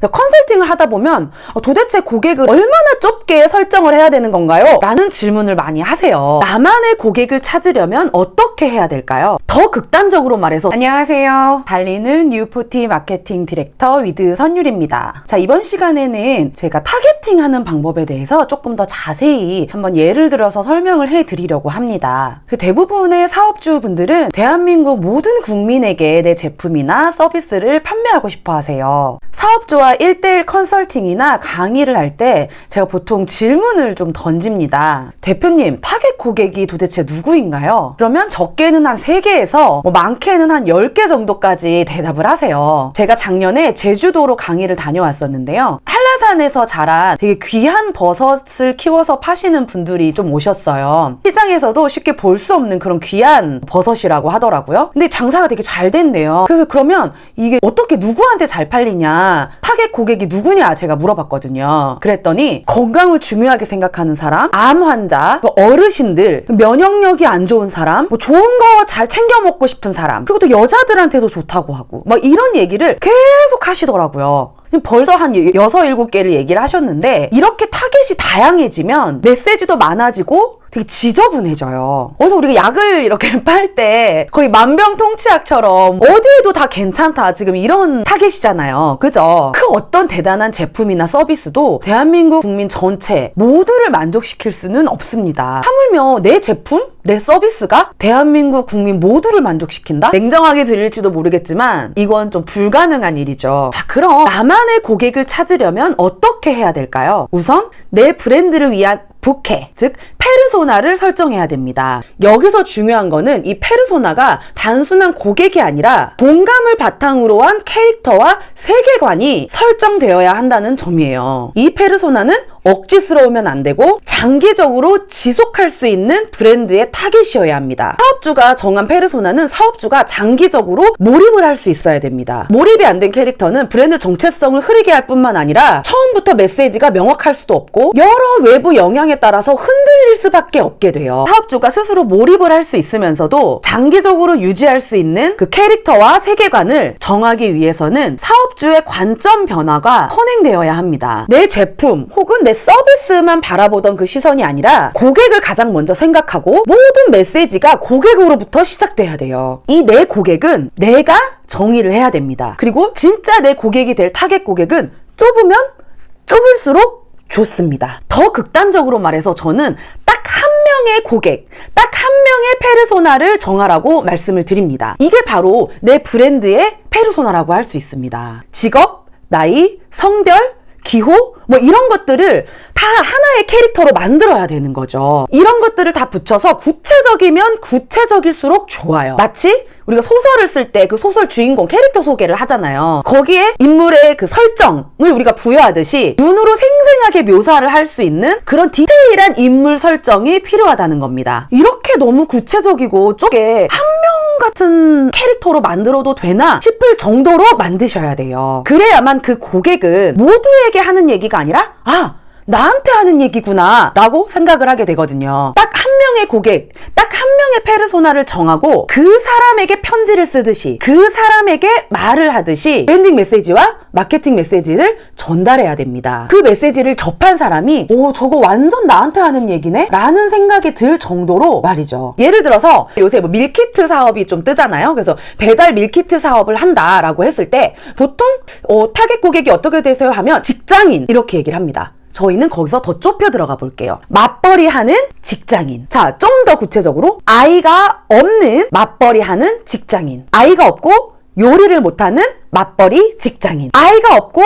컨설팅을 하다 보면 도대체 고객을 얼마나 좁게 설정을 해야 되는 건가요? 라는 질문을 많이 하세요. 나만의 고객을 찾으려면 어떻게 해야 될까요? 더 극단적으로 말해서 안녕하세요. 달리는 뉴포티 마케팅 디렉터 위드 선율입니다. 자, 이번 시간에는 제가 타겟팅하는 방법에 대해서 조금 더 자세히 한번 예를 들어서 설명을 해드리려고 합니다. 대부분의 사업주분들은 대한민국 모든 국민에게 내 제품이나 서비스를 판매하고 싶어 하세요. 사업주와 1대1 컨설팅이나 강의를 할 때 제가 보통 질문을 좀 던집니다. 대표님, 타겟 고객이 도대체 누구인가요? 그러면 적게는 한 3개에서 많게는 한 10개 정도까지 대답을 하세요. 제가 작년에 제주도로 강의를 다녀왔었는데요. 한라산에서 자란 되게 귀한 버섯을 키워서 파시는 분들이 좀 오셨어요. 시장에서도 쉽게 볼 수 없는 그런 귀한 버섯이라고 하더라고요. 근데 장사가 되게 잘 됐네요. 그래서 그러면 이게 어떻게 누구한테 잘 팔리냐, 타겟 고객이 누구냐 제가 물어봤거든요. 그랬더니 건강을 중요하게 생각하는 사람, 암 환자, 어르신들, 면역력이 안 좋은 사람, 좋은 거 잘 챙겨 먹고 싶은 사람, 그리고 또 여자들한테도 좋다고 하고 막 이런 얘기를 계속 하시더라고요. 벌써 한 6, 7개를 얘기를 하셨는데, 이렇게 타겟이 다양해지면 메시지도 많아지고 되게 지저분해져요. 그래서 우리가 약을 이렇게 팔 때 거의 만병통치약처럼 어디에도 다 괜찮다, 지금 이런 타겟이잖아요. 그죠? 그 어떤 대단한 제품이나 서비스도 대한민국 국민 전체 모두를 만족시킬 수는 없습니다. 하물며 내 제품? 내 서비스가 대한민국 국민 모두를 만족시킨다? 냉정하게 들릴지도 모르겠지만 이건 좀 불가능한 일이죠. 자, 그럼 나만의 고객을 찾으려면 어떻게 해야 될까요? 우선 내 브랜드를 위한 부캐, 즉 페르소나를 설정해야 됩니다. 여기서 중요한 거는 이 페르소나가 단순한 고객이 아니라 공감을 바탕으로 한 캐릭터와 세계관이 설정되어야 한다는 점이에요. 이 페르소나는 억지스러우면 안 되고 장기적으로 지속할 수 있는 브랜드의 타겟이어야 합니다. 사업주가 정한 페르소나는 사업주가 장기적으로 몰입을 할 수 있어야 됩니다. 몰입이 안 된 캐릭터는 브랜드 정체성을 흐리게 할 뿐만 아니라 처음부터 메시지가 명확할 수도 없고 여러 외부 영향에 따라서 흔들릴 수밖에 없게 돼요. 사업주가 스스로 몰입을 할 수 있으면서도 장기적으로 유지할 수 있는 그 캐릭터와 세계관을 정하기 위해서는 사업주의 관점 변화가 선행되어야 합니다. 내 제품 혹은 내 서비스만 바라보던 그 시선이 아니라 고객을 가장 먼저 생각하고 모든 메시지가 고객으로부터 시작돼야 돼요. 이 내 고객은 내가 정의를 해야 됩니다. 그리고 진짜 내 고객이 될 타겟 고객은 좁으면 좁을수록 좋습니다. 더 극단적으로 말해서 저는 딱 한 명의 고객, 딱 한 명의 페르소나를 정하라고 말씀을 드립니다. 이게 바로 내 브랜드의 페르소나라고 할 수 있습니다. 직업, 나이, 성별, 기호, 이런 것들을 다 하나의 캐릭터로 만들어야 되는 거죠. 이런 것들을 다 붙여서 구체적이면 구체적일수록 좋아요. 마치 우리가 소설을 쓸 때 그 소설 주인공 캐릭터 소개를 하잖아요. 거기에 인물의 그 설정을 우리가 부여하듯이 눈으로 생생하게 묘사를 할 수 있는 그런 디테일한 인물 설정이 필요하다는 겁니다. 이렇게 너무 구체적이고 쪼개 한 명 같은 캐릭터로 만들어도 되나 싶을 정도로 만드셔야 돼요. 그래야만 그 고객은 모두에게 하는 얘기가 아니라 나한테 하는 얘기구나 라고 생각을 하게 되거든요. 딱 한 명의 고객, 딱 한 명의 페르소나를 정하고 그 사람에게 편지를 쓰듯이, 그 사람에게 말을 하듯이 브랜딩 메시지와 마케팅 메시지를 전달해야 됩니다. 그 메시지를 접한 사람이 저거 완전 나한테 하는 얘기네? 라는 생각이 들 정도로 말이죠. 예를 들어서 요새 밀키트 사업이 좀 뜨잖아요. 그래서 배달 밀키트 사업을 한다라고 했을 때 보통 타겟 고객이 어떻게 되세요? 하면 직장인 이렇게 얘기를 합니다. 저희는 거기서 더 좁혀 들어가 볼게요. 맞벌이 하는 직장인. 자, 좀 더 구체적으로 아이가 없는 맞벌이 하는 직장인. 아이가 없고 요리를 못하는 맞벌이 직장인. 아이가 없고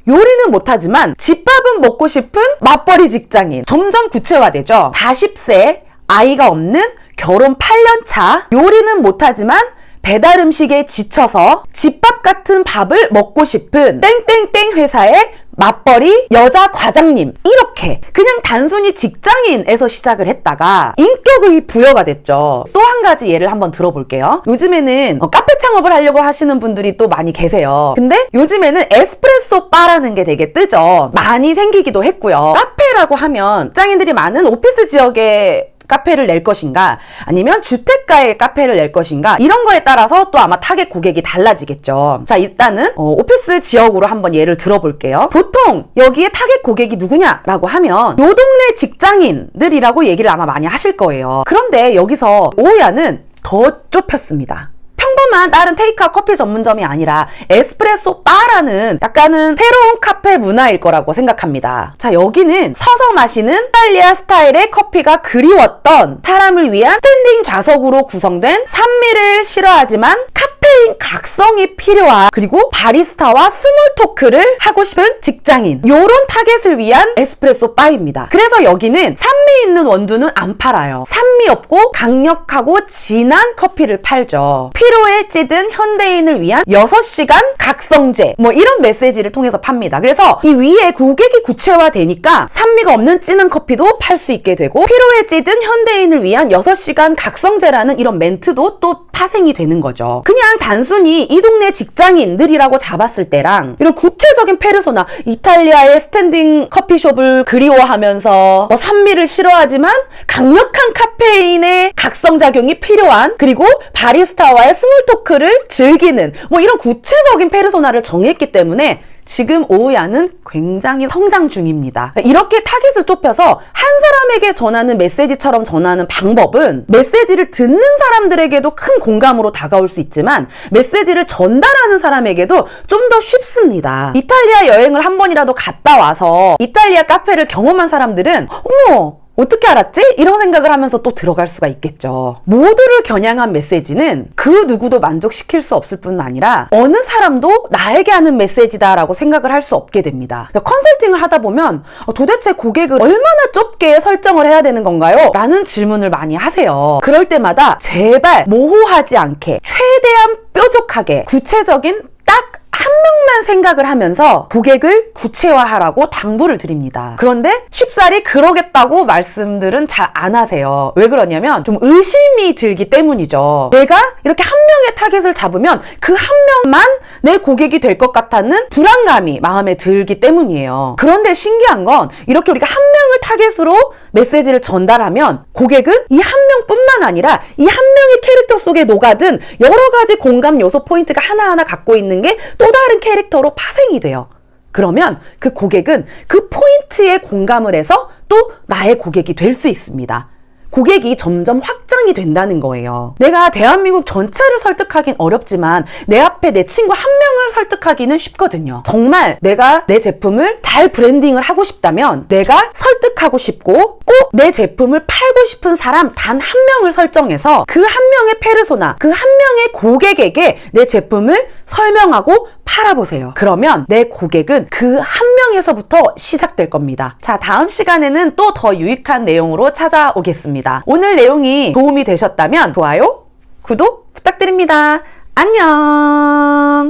요리는 못하지만 집밥은 먹고 싶은 맞벌이 직장인. 점점 구체화되죠. 40세, 아이가 없는, 결혼 8년 차, 요리는 못하지만 배달 음식에 지쳐서 집밥 같은 밥을 먹고 싶은 땡땡땡 회사의 맞벌이 여자 과장님. 이렇게 그냥 단순히 직장인에서 시작을 했다가 인격이 부여가 됐죠. 또 한 가지 예를 한번 들어볼게요. 요즘에는 카페 창업을 하려고 하시는 분들이 또 많이 계세요. 근데 요즘에는 에스프레소 바라는 게 되게 뜨죠. 많이 생기기도 했고요. 카페라고 하면 직장인들이 많은 오피스 지역에 카페를 낼 것인가, 아니면 주택가의 카페를 낼 것인가, 이런 거에 따라서 또 아마 타겟 고객이 달라지겠죠. 자, 일단은 오피스 지역으로 한번 예를 들어볼게요. 보통 여기에 타겟 고객이 누구냐라고 하면 요 동네 직장인들이라고 얘기를 아마 많이 하실 거예요. 그런데 여기서 오야는 더 좁혔습니다. 평범한 다른 테이크아웃 커피 전문점이 아니라 에스프레소 바라는 약간은 새로운 카페 문화일 거라고 생각합니다. 자, 여기는 서서 마시는 이탈리아 스타일의 커피가 그리웠던 사람을 위한 스탠딩 좌석으로 구성된 산미를 싫어하지만 카페인 각성이 필요한, 그리고 바리스타와 스몰 토크를 하고 싶은 직장인, 요런 타겟을 위한 에스프레소 바입니다. 그래서 여기는 산미 있는 원두는 안 팔아요. 산미 없고 강력하고 진한 커피를 팔죠. 피로에 찌든 현대인을 위한 6시간 각성제, 뭐 이런 메시지를 통해서 팝니다. 그래서 이 위에 고객이 구체화되니까 산미가 없는 진한 커피도 팔 수 있게 되고, 피로에 찌든 현대인을 위한 6시간 각성제라는 이런 멘트도 또 파생이 되는 거죠. 그냥 단순히 이 동네 직장인들이라고 잡았을 때랑 이런 구체적인 페르소나, 이탈리아의 스탠딩 커피숍을 그리워하면서 뭐 산미를 싫어하지만 강력한 카페인의 각성작용이 필요한, 그리고 바리스타와의 스몰 토크를 즐기는, 뭐 이런 구체적인 페르소나를 정했기 때문에 지금 오야는 굉장히 성장 중입니다. 이렇게 타깃을 좁혀서 한 사람에게 전하는 메시지처럼 전하는 방법은 메시지를 듣는 사람들에게도 큰 공감으로 다가올 수 있지만 메시지를 전달하는 사람에게도 좀 더 쉽습니다. 이탈리아 여행을 한 번이라도 갔다 와서 이탈리아 카페를 경험한 사람들은 어머, 어떻게 알았지? 이런 생각을 하면서 또 들어갈 수가 있겠죠. 모두를 겨냥한 메시지는 그 누구도 만족시킬 수 없을 뿐 아니라 어느 사람도 나에게 하는 메시지다라고 생각을 할 수 없게 됩니다. 컨설팅을 하다 보면 도대체 고객을 얼마나 좁게 설정을 해야 되는 건가요? 라는 질문을 많이 하세요. 그럴 때마다 제발 모호하지 않게, 최대한 뾰족하게, 구체적인 딱 한 명만 생각을 하면서 고객을 구체화하라고 당부를 드립니다. 그런데 쉽사리 그러겠다고 말씀들은 잘 안 하세요. 왜 그러냐면 좀 의심이 들기 때문이죠. 내가 이렇게 한 명의 타겟을 잡으면 그 한 명만 내 고객이 될 것 같다는 불안감이 마음에 들기 때문이에요. 그런데 신기한 건 이렇게 우리가 한 명을 타겟으로 메시지를 전달하면 고객은 이 한 명뿐만 아니라 이 한 명의 캐릭터 속에 녹아든 여러 가지 공감 요소 포인트가 하나하나 갖고 있는 게 또 다른 캐릭터로 파생이 돼요. 그러면 그 고객은 그 포인트에 공감을 해서 또 나의 고객이 될 수 있습니다. 고객이 점점 확장이 된다는 거예요. 내가 대한민국 전체를 설득하긴 어렵지만 내 앞에 내 친구 한 명을 설득하기는 쉽거든요. 정말 내가 내 제품을 잘 브랜딩을 하고 싶다면 내가 설득하고 싶고 꼭 내 제품을 팔고 싶은 사람 단 한 명을 설정해서 그 한 명의 페르소나, 그 한 명의 고객에게 내 제품을 설명하고 팔아보세요. 그러면 내 고객은 그 한 명에서부터 시작될 겁니다. 자, 다음 시간에는 또 더 유익한 내용으로 찾아오겠습니다. 오늘 내용이 도움이 되셨다면 좋아요, 구독 부탁드립니다. 안녕.